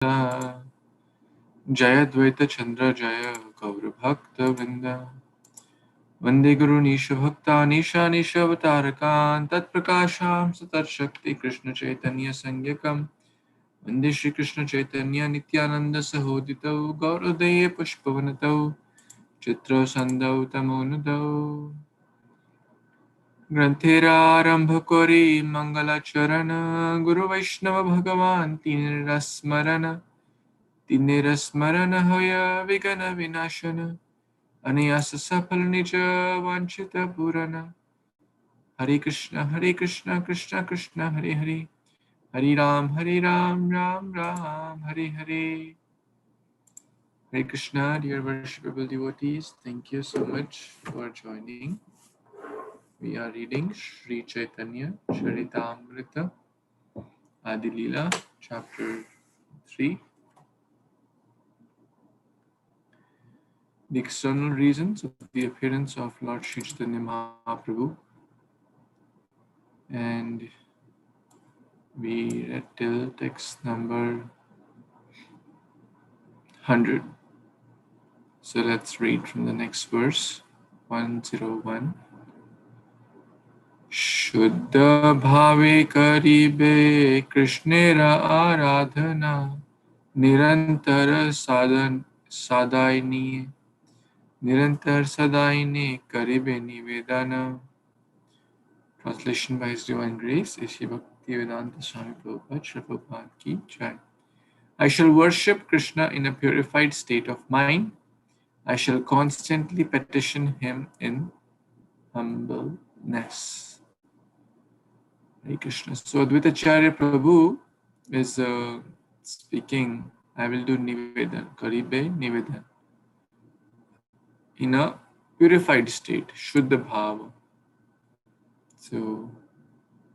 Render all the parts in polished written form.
Jaya Dvaita Chandra Jaya Gaura Bhakta Vrinda Vande Guru Nisha Bhakta Nisha Nisha Avatarakan Tat Prakasham Satar Shakti Krishna Chaitanya Sangyakam Vande Shri Krishna Chaitanya Nityananda Sahoditau Gauradaya Pushpavanatau Chitra Sandau Tamonudau Granthera Arambha Kori Mangala Charana Guru Vaishnava Bhagavan Tinirasmarana Tinirasmarana Hoya Vigana Vinashana Aniyasa Sapal Nija Vanchita Purana Hare Krishna Krishna Krishna Hare Hare Hare Ram Ram Hare Hare. Hare Krishna, dear worshipable devotees, thank you so much for joining. We are reading Sri Chaitanya Charitamrita Adi Lila, chapter 3. The external reasons of the appearance of Lord Sri Chaitanya Mahaprabhu. And we read till text number 100. So let's read from the next verse, 101. Shuddha bhave karibe Krishnera aradhana Nirantara sadaini Nirantar sadaini karibe nivedana. Translation by His Divine Grace, Shri Bhaktivedanta Swami Prabhupada, Shri Prabhupada Ki Jai. I shall worship Krishna in a purified state of mind. I shall constantly petition him in humbleness. Hare Krishna. So Advaitacharya Prabhu is speaking, I will do Nivedan, Karibe Nivedan, in a purified state, Shuddha Bhava. So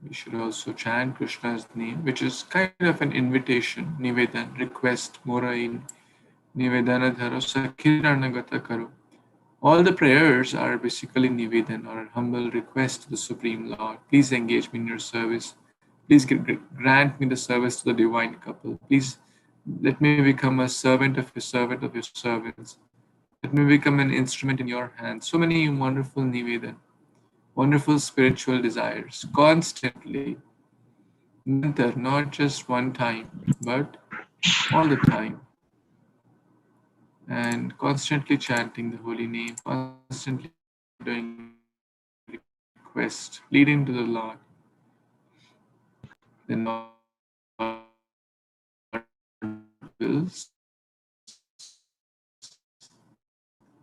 we should also chant Krishna's name, which is kind of an invitation, Nivedan, request, Morain, Nivedana Dharo, Sakiranagata Karo. All the prayers are basically Nivedan, or humble request to the Supreme Lord. Please engage me in your service. Please grant me the service to the divine couple. Please let me become a servant of your servants. Let me become an instrument in your hands. So many wonderful Nivedan, wonderful spiritual desires, constantly. Not just one time, but all the time. And constantly chanting the holy name, constantly doing request, leading to the Lord. The Lord wills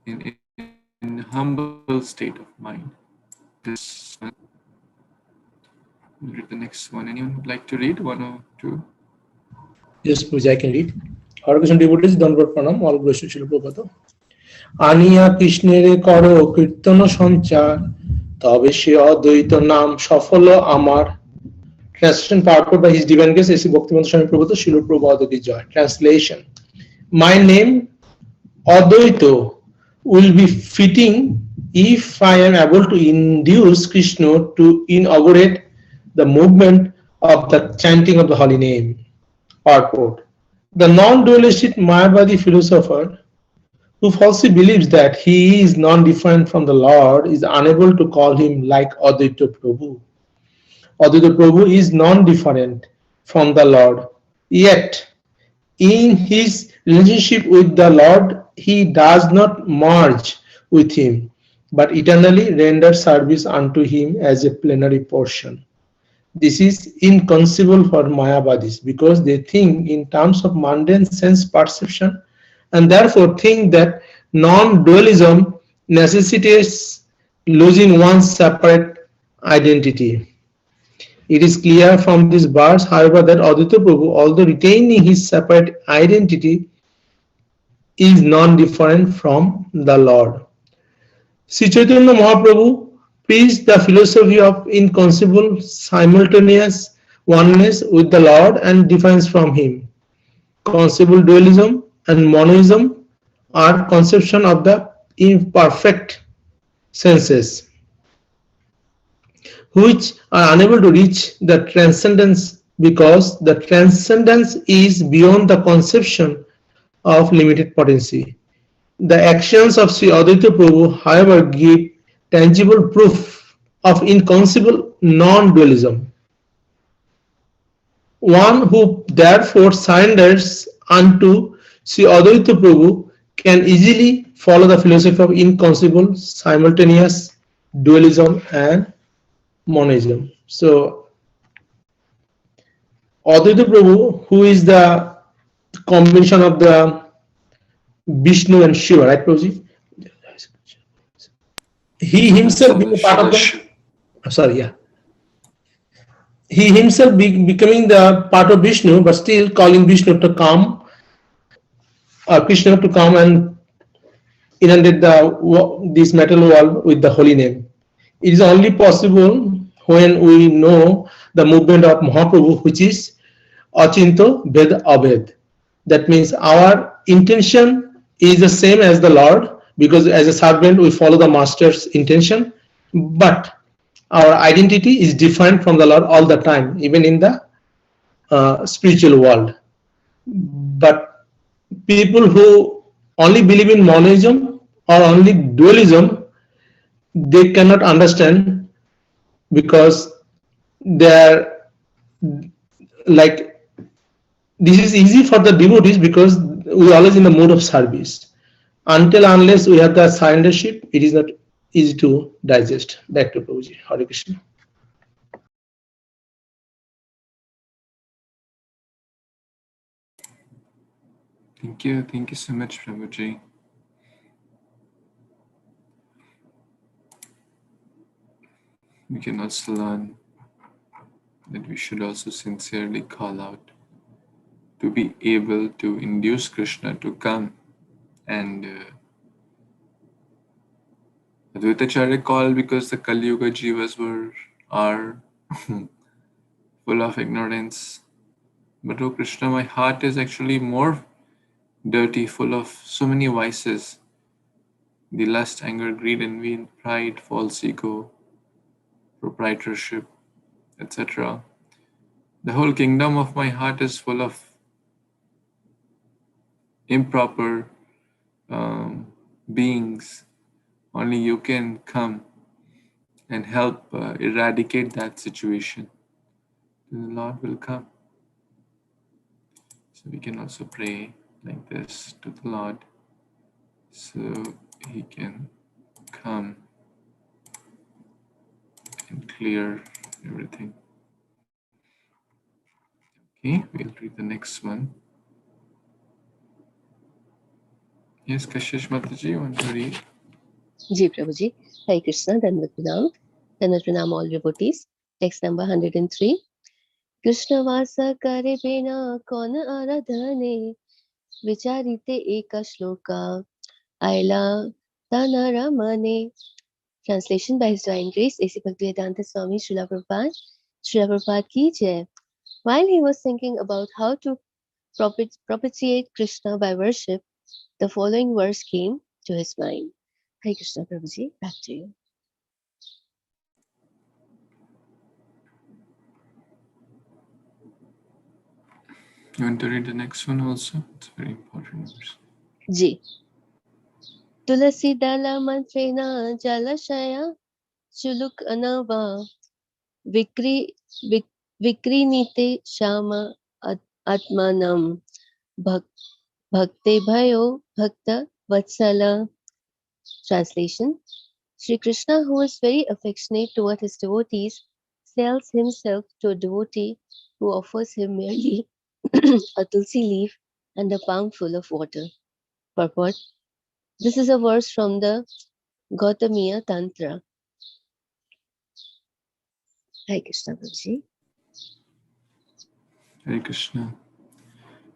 in humble state of mind. This read the next one. Anyone would like to read 1 or 2? Yes, please, I can read. Hare Krishna devotees, Dandavat Pranam, all glories to Srila Prabhupada. Aniya Krishnere karo kirtana sanchar, tabe she advaita naam safala amar. Translation purport by His Divine Grace, A.C. Bhaktivedanta Swami Prabhupada, Srila Prabhupada Ki Jai. Translation: my name Advaita will be fitting if I am able to induce Krishna to inaugurate the movement of the chanting of the holy name. Purport: the non-dualistic Mayavadi philosopher who falsely believes that he is non-different from the Lord is unable to call him like Advaita Prabhu. Advaita Prabhu is non-different from the Lord, yet in his relationship with the Lord, he does not merge with him, but eternally renders service unto him as a plenary portion. This is inconceivable for Mayavadis because they think in terms of mundane sense perception and therefore think that non-dualism necessitates losing one's separate identity. It is clear from this verse, however, that Advaita Prabhu, although retaining his separate identity, is non-different from the Lord. Sri Chaitanya Mahaprabhu preached the philosophy of inconceivable simultaneous oneness with the Lord and difference from him. Conceivable dualism and monoism are conception of the imperfect senses, which are unable to reach the transcendence because the transcendence is beyond the conception of limited potency. The actions of Sri Advaita Prabhu, however, give tangible proof of inconceivable non-dualism. One who therefore surrenders unto Sri Advaita Prabhu can easily follow the philosophy of inconceivable simultaneous dualism and monism. So Advaita Prabhu, who is the combination of the Vishnu and Shiva, right, Prabhuji? He himself being a part of the, sorry, yeah. He himself becoming the part of Vishnu, but still calling Vishnu to come, Krishna to come and inundate this metal wall with the holy name. It is only possible when we know the movement of Mahaprabhu, which is Achinto Ved Abhed. That means our intention is the same as the Lord, because as a servant we follow the master's intention, but our identity is different from the Lord all the time, even in the spiritual world. But people who only believe in monism or only dualism, they cannot understand, because they're like, this is easy for the devotees because we are always in the mode of service. Until unless we have the surrendership, it is not easy to digest. Back to Prabhuji. Hare Krishna. Thank you. Thank you so much, Prabhuji. We can also learn that we should also sincerely call out to be able to induce Krishna to come. And Advaitacharya called because the Kali Yuga Jivas are full of ignorance. But oh Krishna, my heart is actually more dirty, full of so many vices. The lust, anger, greed, envy, pride, false ego, proprietorship, etc. The whole kingdom of my heart is full of improper beings. Only you can come and help eradicate that situation. The Lord will come. So we can also pray like this to the Lord, so He can come and clear everything. Okay, we'll read the next one. Yes, Kashish Mataji, you want to read? Ji Prabhuji. Hare Krishna, Dandavat Pranam all devotees. Text number 103. Krishna vasa kare bina kon aradhane vicharite eka shloka aila tanaramane. Translation by His Divine Grace, A.C. Bhaktivedanta Swami Srila Prabhupada. Srila Prabhupada ki jai. While he was thinking about how to propitiate Krishna by worship, the following verse came to his mind. Hare Krishna Prabhuji, back to you. You want to read the next one also? It's very important verse. Ji. Tulasi dala mantrena jalashaya chuluk anava vikrinite shama atmanam bhakte bhayo bhakta vatsala. Translation. Sri Krishna, who is very affectionate toward his devotees, sells himself to a devotee who offers him merely a tulsi leaf and a palm full of water. Purport. This is a verse from the Gautamiya Tantra. Hare Krishna Prabhuji. Hare Krishna.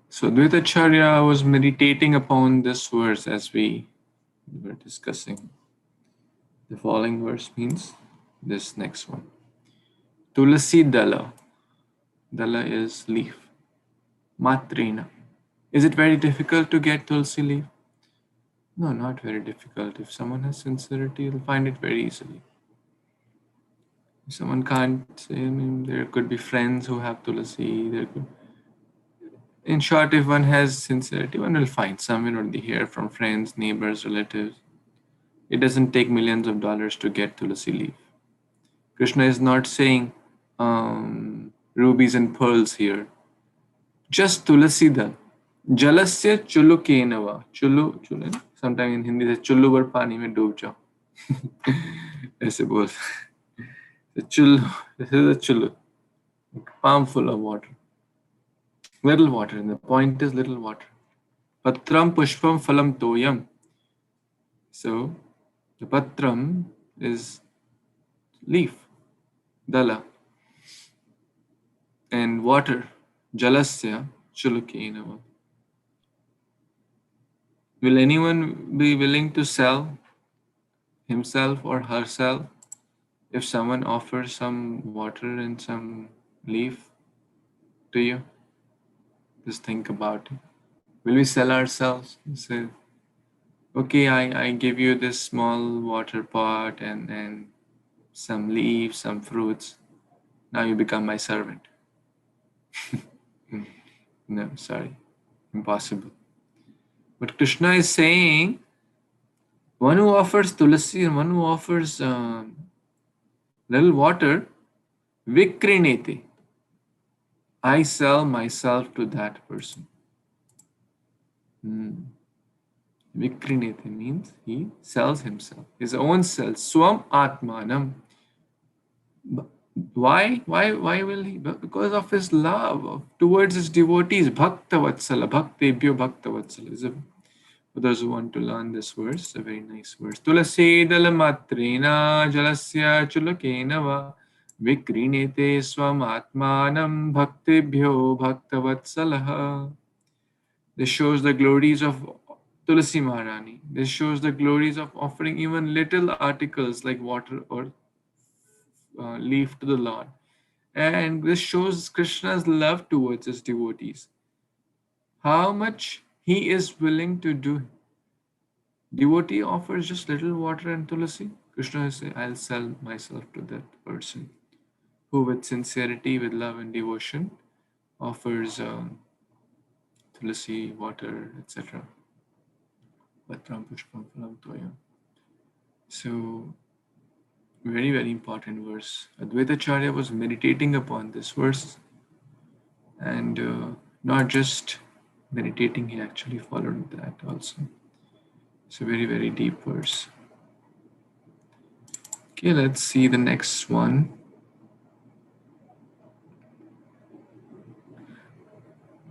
So Advaitacharya was meditating upon this verse as we were discussing. The following verse means this next one. Tulasi dala. Dala is leaf. Matrena. Is it very difficult to get tulsi leaf? No, not very difficult. If someone has sincerity, you'll find it very easily. Someone can't say, I mean, there could be friends who have tulasi. In short, if one has sincerity, one will find somewhere or the here from friends, neighbors, relatives. It doesn't take millions of dollars to get tulasi leaf. Krishna is not saying rubies and pearls here. Just tulasi dal. Jalasya chulu kenava. Chulu, sometime in Hindi says chullu bar pani mein doob jao. ऐसे बोल. The chullu, this is a chullu. A palm full of water. Little water, and the point is little water. Patram pushpam phalam toyam. So the patram is leaf, dala, and water, jalasya chulukinava. Will anyone be willing to sell himself or herself if someone offers some water and some leaf to you? Just think about it. Will we sell ourselves? Say, okay, I give you this small water pot and some leaves, some fruits. Now you become my servant. No, sorry, impossible. But Krishna is saying, one who offers tulasi and one who offers little water, vikrinete. I sell myself to that person. Vikrinete means he sells himself, his own self. Swam atmanam. Why will he? Because of his love towards his devotees. Bhakta vatsala, bhaktebhyo bhakta vatsala. For those who want to learn this verse, a very nice verse. Tulasi dalamatrena jalasya chulakena va vikrinete swam atmanam bhaktebhyo bhakta vatsala. This shows the glories of Tulasi Maharani. This shows the glories of offering even little articles like water or leaf to the Lord. And this shows Krishna's love towards his devotees. How much he is willing to do. Devotee offers just little water and tulasi. Krishna will say, I'll sell myself to that person who with sincerity, with love and devotion offers tulasi, water, etc. So, very, very important verse. Advaitacharya was meditating upon this verse and not just meditating, he actually followed that also. It's a very, very deep verse. Okay, let's see the next one.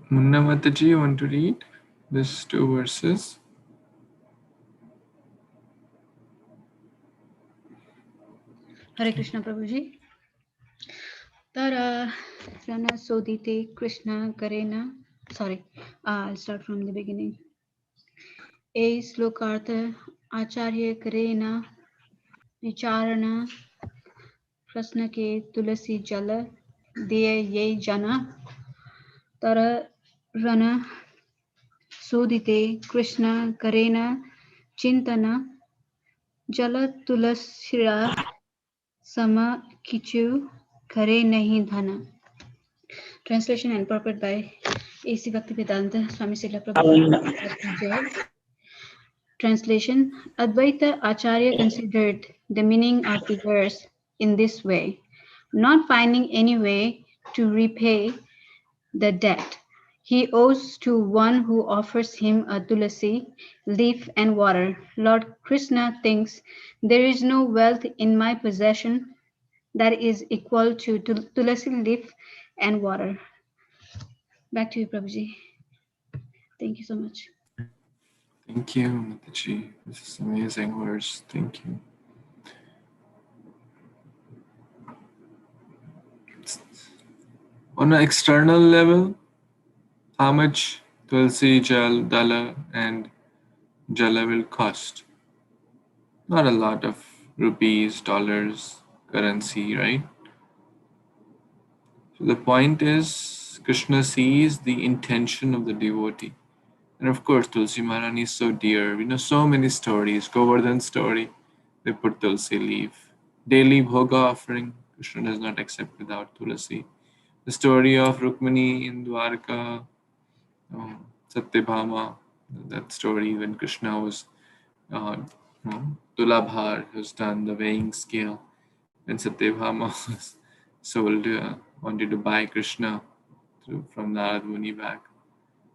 Munna Mataji, you want to read these two verses? Hare Krishna Prabhuji. Tara Rana Sodite Krishna Karena. Sorry, I'll start from the beginning. A Slokartha Acharya Karena Vicharana Kṛṣṇa ke Tulasi Jala Diya Ye Jana Tara Rana Sodite Krishna Karena Chintana Jala Tulasira Sama Kichu Kare Nahi Dhana. Translation and purport by A.C. Bhaktivedanta Swami Srila Prabhupada. Translation: Advaita Acharya considered the meaning of the verse in this way, not finding any way to repay the debt he owes to one who offers him a tulasi, leaf and water. Lord Krishna thinks there is no wealth in my possession that is equal to tulasi leaf and water. Back to you, Prabhuji. Thank you so much. Thank you, Mataji. This is amazing verse. Thank you. On an external level, how much tulsi, jal, dala, and jala will cost? Not a lot of rupees, dollars, currency, right? So the point is, Krishna sees the intention of the devotee. And of course, Tulsi Maharani is so dear. We know so many stories. Govardhan story, they put Tulsi leaf. Daily bhoga offering, Krishna does not accept without tulasi. The story of Rukmini in Dwarka, Satyabhama, that story when Krishna was Tulabhar has done the weighing scale, when Satyabhama was sold, wanted to buy Krishna from Narad Muni back.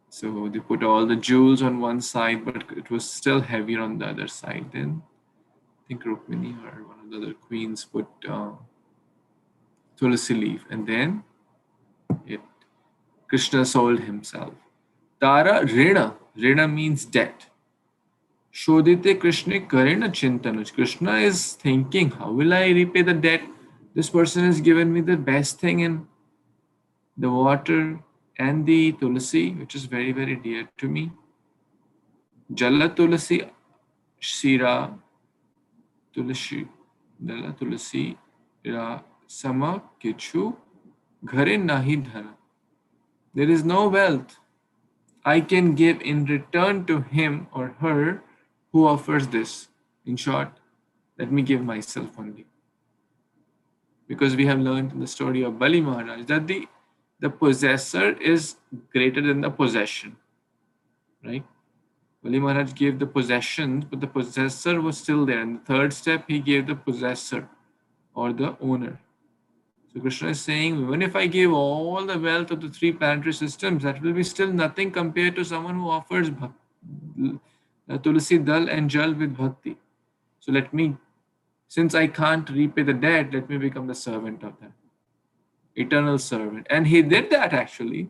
So they put all the jewels on one side, but it was still heavier on the other side. Then I think Rukmini or one of the other queens put tulsi leaf, and then Krishna sold himself. Tara Rina. Rina means debt. Shodite Krishna Karina Chintanuj. Krishna is thinking, how will I repay the debt? This person has given me the best thing in the water and the tulsi, which is very, very dear to me. Jala tulasi shira tulasi. Jala tulasi ra sama kichu ghare nahi dhara. There is no wealth I can give in return to him or her who offers this. In short, let me give myself only. Because we have learned in the story of Bali Maharaj that the possessor is greater than the possession. Right? Bali Maharaj gave the possessions, but the possessor was still there. In the third step, he gave the possessor or the owner. So Krishna is saying, even if I give all the wealth of the three planetary systems, that will be still nothing compared to someone who offers tulsi dal and jal with bhakti. So let me, since I can't repay the debt, let me become the servant of that eternal servant. And he did that actually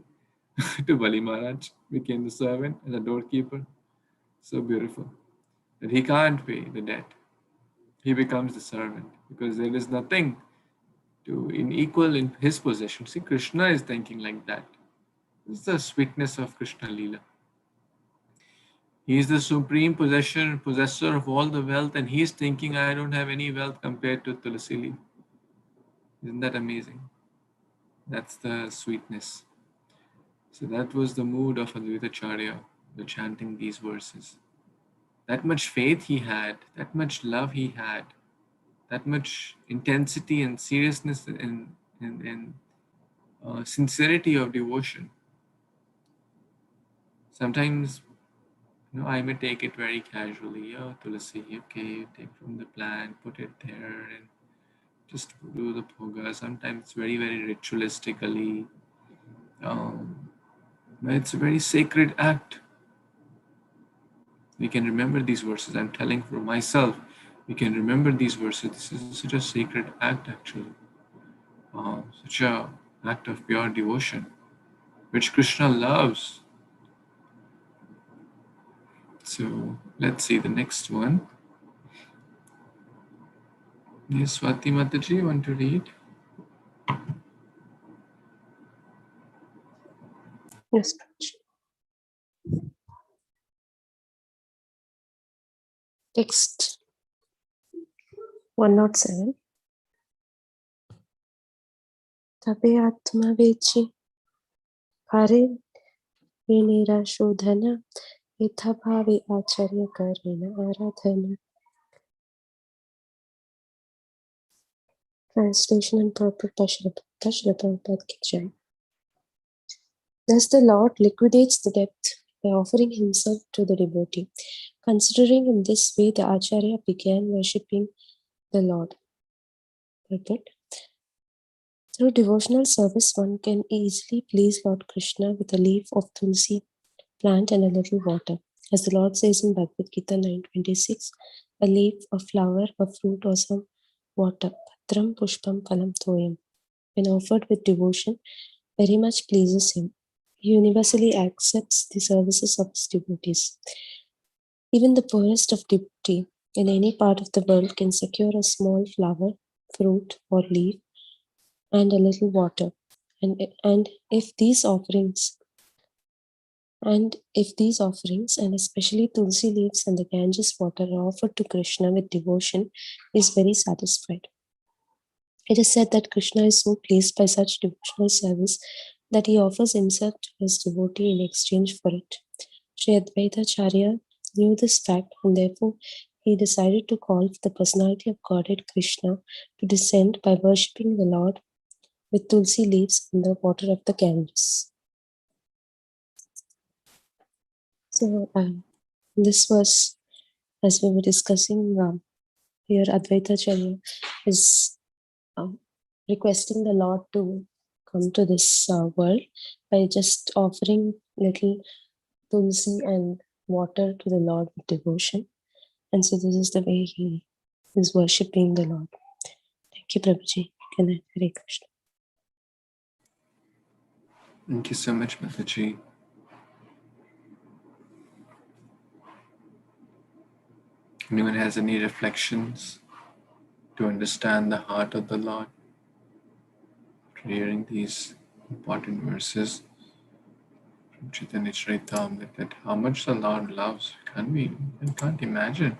to Bali Maharaj, became the servant and the doorkeeper. So beautiful that he can't pay the debt. He becomes the servant because there is nothing in equal in his possession. See, Krishna is thinking like that. This is the sweetness of Krishna Lila. He is the supreme possessor of all the wealth, and he is thinking, I don't have any wealth compared to Tulasi leaf. Isn't that amazing? That's the sweetness. So that was the mood of Advaita Acharya, the chanting these verses. That much faith he had, that much love he had, that much intensity and seriousness and sincerity of devotion. Sometimes, I may take it very casually. Oh, Tulasi, okay, take from the plant, put it there, and just do the bhoga. Sometimes it's very, very ritualistically. But it's a very sacred act. We can remember these verses. I'm telling for myself, we can remember these verses. This is such a sacred act, actually. Such a act of pure devotion, which Krishna loves. So let's see the next one. Yes, Swati Mataji, you want to read? Yes. Text 107. Tabe atma vechi hare vinira shodhana etha bhave acharya karena aradhana. Translation and purport by Srila Prabhupada ki jai. Thus the Lord liquidates the debt by offering himself to the devotee. Considering in this way, the Acharya began worshipping the Lord. Purport. Through devotional service, one can easily please Lord Krishna with a leaf of tulsi plant and a little water. As the Lord says in Bhagavad Gita 9:26, a leaf, a flower, a fruit, or some water, patram pushpam phalam thoyam, when offered with devotion, very much pleases him. He universally accepts the services of his devotees. Even the poorest of devotee in any part of the world can secure a small flower, fruit, or leaf and a little water. And if these offerings, and especially tulsi leaves and the Ganges water are offered to Krishna with devotion, he is very satisfied. It is said that Krishna is so pleased by such devotional service that he offers himself to his devotee in exchange for it. Sri Advaita Acharya knew this fact, and therefore he decided to call for the personality of Godhead Krishna to descend by worshipping the Lord with tulsi leaves in the water of the Ganges. So this was, as we were discussing, here Advaita Acharya is requesting the Lord to come to this world by just offering little tulsi and water to the Lord with devotion. And so this is the way he is worshipping the Lord. Thank you, Prabhuji. Good night. Hare Krishna. Thank you so much, Mataji. Anyone has any reflections to understand the heart of the Lord after hearing these important verses from Chaitanya-Caritāmṛta, that how much the Lord loves? I can't imagine.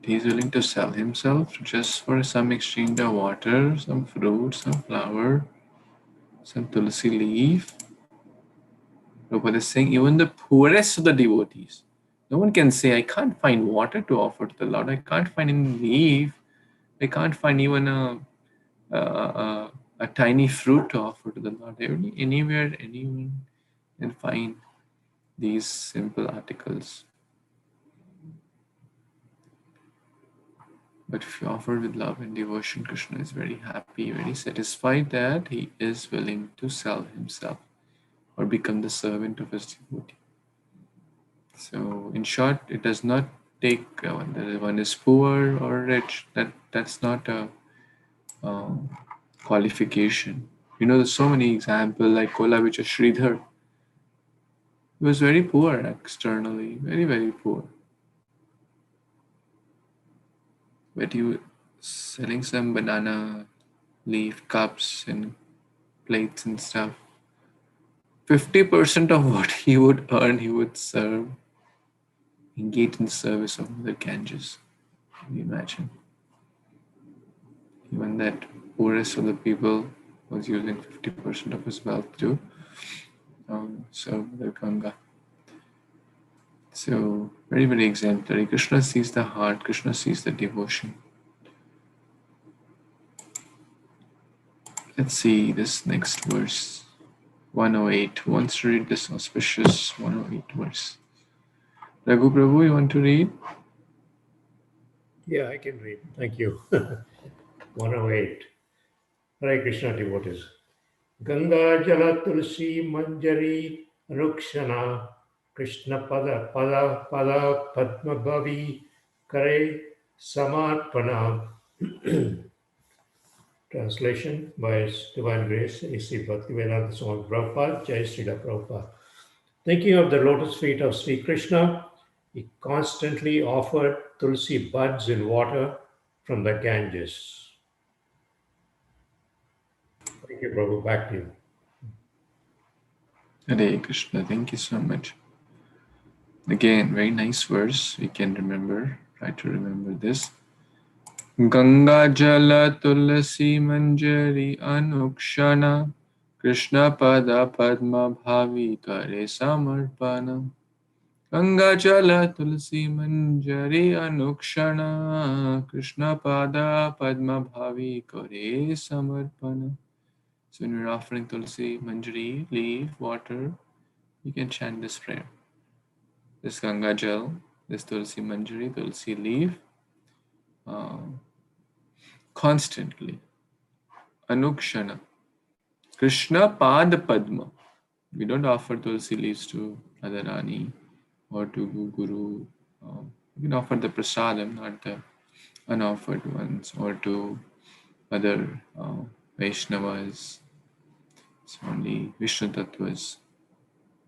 He's willing to sell himself just for some exchange of water, some fruit, some flower, some tulsi leaf. Prabhupada is saying even the poorest of the devotees, no one can say, I can't find water to offer to the Lord. I can't find any leaf. I can't find even a tiny fruit to offer to the Lord. Anywhere, anyone can find these simple articles. But if you offer with love and devotion, Krishna is very happy, very satisfied that he is willing to sell himself or become the servant of his devotee. So, in short, it does not take whether one is poor or rich. That's not a qualification. There's so many examples like Kolavicha Sridhar. He was very poor externally, very, very poor. But he was selling some banana leaf cups and plates and stuff. 50% of what he would earn, he would serve, engage in service of Mother Ganges. Can you imagine? Even that poorest of the people was using 50% of his wealth to serve Mother Ganga. So, very, very exemplary. Krishna sees the heart, Krishna sees the devotion. Let's see this next verse, 108. Who wants to read this auspicious 108 verse? Raghu Prabhu, you want to read? Yeah, I can read. Thank you. 108. Hare Krishna devotees. Ganga Jala Tulsi Manjari Rukshana Krishna Pada Pada Pada Padma Bhavi Kare Samarpana. Translation by His Divine Grace, A.C. Bhaktivedanta Swami Prabhupada, Jai Srila Prabhupada. Thinking of the lotus feet of Sri Krishna, he constantly offered tulsi buds in water from the Ganges. Thank you, Prabhu. Back to you. Hare Krishna, thank you so much. Again, very nice verse. We can remember, try to remember this. Ganga Jala Tulasi Manjari Anukshana Krishna Pada Padma Bhavi Kare Samarpana. Ganga Jala Tulasi Manjari Anukshana Krishna Pada Padma Bhavi Kare Samarpana. So when you're offering Tulsi Manjari, leaf, water, you can chant this prayer. This Ganga Jal, this Tulsi Manjari, Tulsi leaf, constantly. Anukshana. Krishna Pad Padma. We don't offer Tulsi leaves to Radharani or to Guru. We can offer the prasadam, not the unoffered ones, or to other Vaishnavas. It's only Vishnu Tattvas.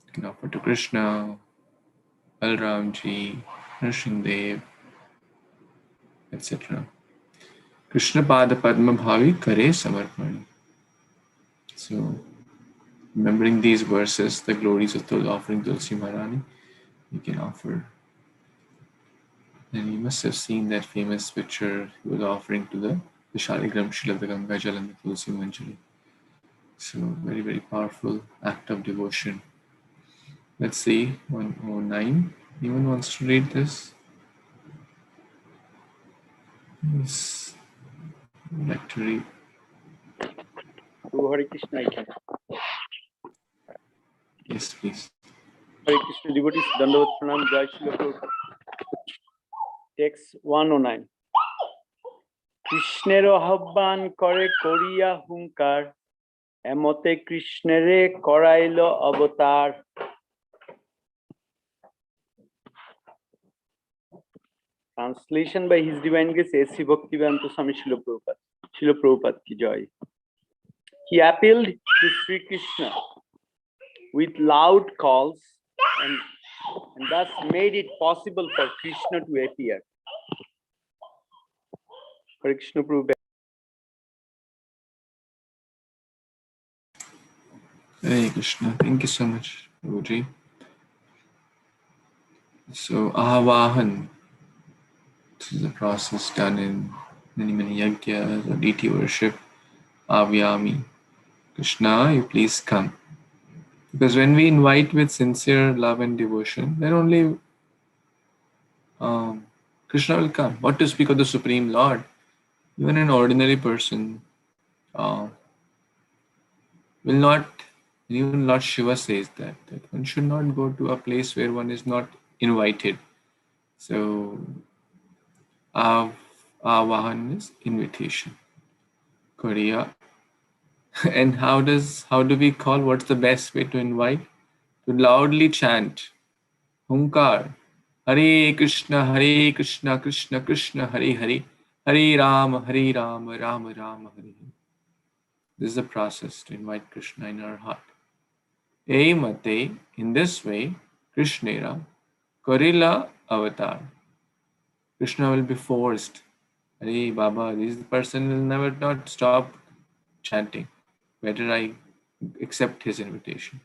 You can offer to Krishna, Balramji, Nrsimhadev, etc. Krishna Pada Padma Bhavi Kare Samarpani. So, remembering these verses, the glories of offering Tulsi Maharani, you can offer. And you must have seen that famous picture he was offering to the Shaligram Shila, the Ganga Jal and the Tulsi Manjari. So, very, very powerful act of devotion. Let's see, 109. Anyone wants to read this? Yes. Like to read. Hare Krishna, I can. Yes, please. Hare Krishna devotees, Dandavat Pranam, Jai Śrīla Prabhupada. Text 109. কৃষ্ণের আহ্বান করে করিয়া হুঙ্কার, এমতে কৃষ্ণেরে করাইল অবতার। Translation by His Divine Grace A.C. Bhaktivedanta Swami Srila Prabhupada. Srila Prabhupada ki joy. He appealed to Sri Krishna with loud calls and thus made it possible for Krishna to appear. Hare Krishna Prabhupada. Hare Krishna. Thank you so much, Prabhuji. So, Ahavahan. This is a process done in many yagyas or deity worship. Avyami. Krishna, you please come. Because when we invite with sincere love and devotion, then only Krishna will come. What to speak of the Supreme Lord? Even an ordinary person will not, even Lord Shiva says that one should not go to a place where one is not invited. So, Avahan is invitation. Korea. And how do we call? What's the best way to invite? To loudly chant Hunkar. Hare Krishna, Krishna Krishna, Hare Hare, Hare Rama, Rama Rama, Hare Hare. This is the process to invite Krishna in our heart. Mate, in this way, Krishnera, Korila avatar. Krishna will be forced. Hare Baba, this person will never not stop chanting. Better I accept his invitation.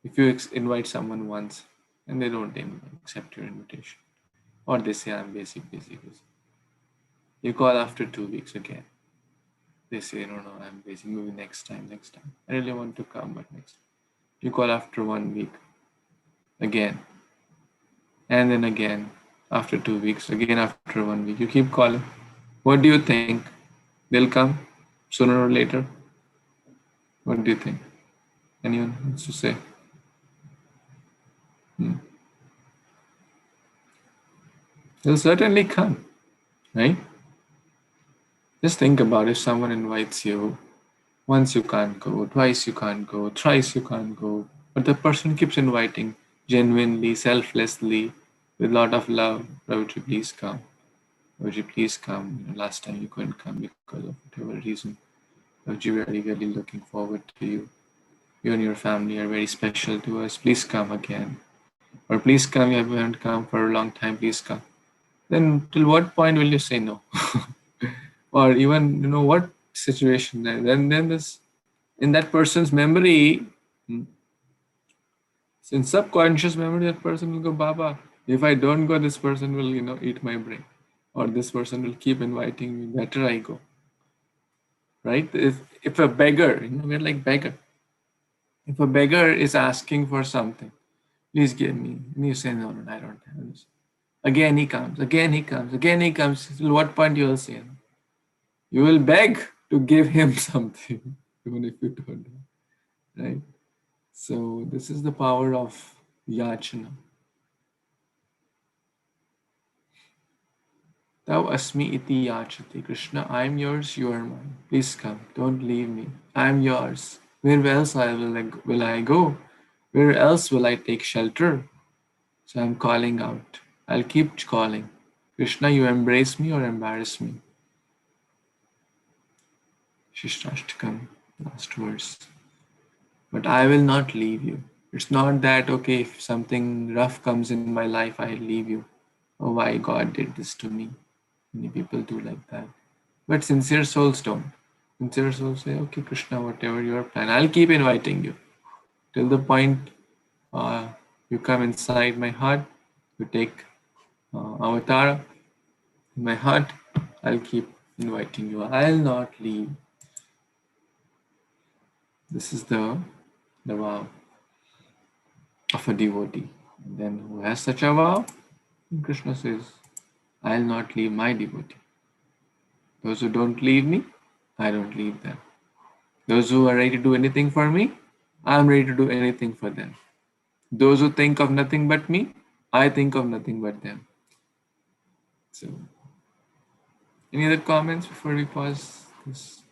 If you invite someone once and they don't accept your invitation, or they say I'm busy. You call after 2 weeks again. They say no, I'm busy. Maybe next time. I really want to come, but next time. You call after 1 week again, and then again after 2 weeks, again after 1 week. You keep calling. What do you think? They'll come sooner or later? What do you think? Anyone wants to say? They'll certainly come, right? Just think about if someone invites you, once you can't go, twice you can't go, thrice you can't go, but the person keeps inviting genuinely, selflessly, with a lot of love. Prabhuji, please come. Prabhuji, please come. Last time you couldn't come because of whatever reason. Prabhuji, we are really looking forward to you. You and your family are very special to us. Please come again. Or please come, you haven't come for a long time, please come. Then till what point will you say no? Or even, what situation? Then this, in that person's memory, in subconscious memory, that person will go, Baba, if I don't go, this person will, eat my brain. Or this person will keep inviting me, better I go. Right? If a beggar, we're like beggar. If a beggar is asking for something, please give me. And you say, no, I don't have this. Again he comes. Till what point you will say? You will beg to give him something, even if you don't have. Right? So this is the power of yachana. Tau asmi iti yachati. Krishna, I am yours, you are mine. Please come. Don't leave me. I am yours. Where else will I go? Where else will I take shelter? So I'm calling out. I'll keep calling. Krishna, you embrace me or embarrass me. Shishrashtakam, last verse. But I will not leave you. It's not that, okay, if something rough comes in my life, I'll leave you. Oh, why God did this to me. Many people do like that. But sincere souls don't. Sincere souls say, okay, Krishna, whatever your plan, I'll keep inviting you. Till the point you come inside my heart, you take avatar in my heart, I'll keep inviting you. I'll not leave. This is the vow of a devotee. And then who has such a vow? Krishna says, I'll not leave my devotee. Those who don't leave me, I don't leave them. Those who are ready to do anything for me, I'm ready to do anything for them. Those who think of nothing but me, I think of nothing but them. So, any other comments before we pause this?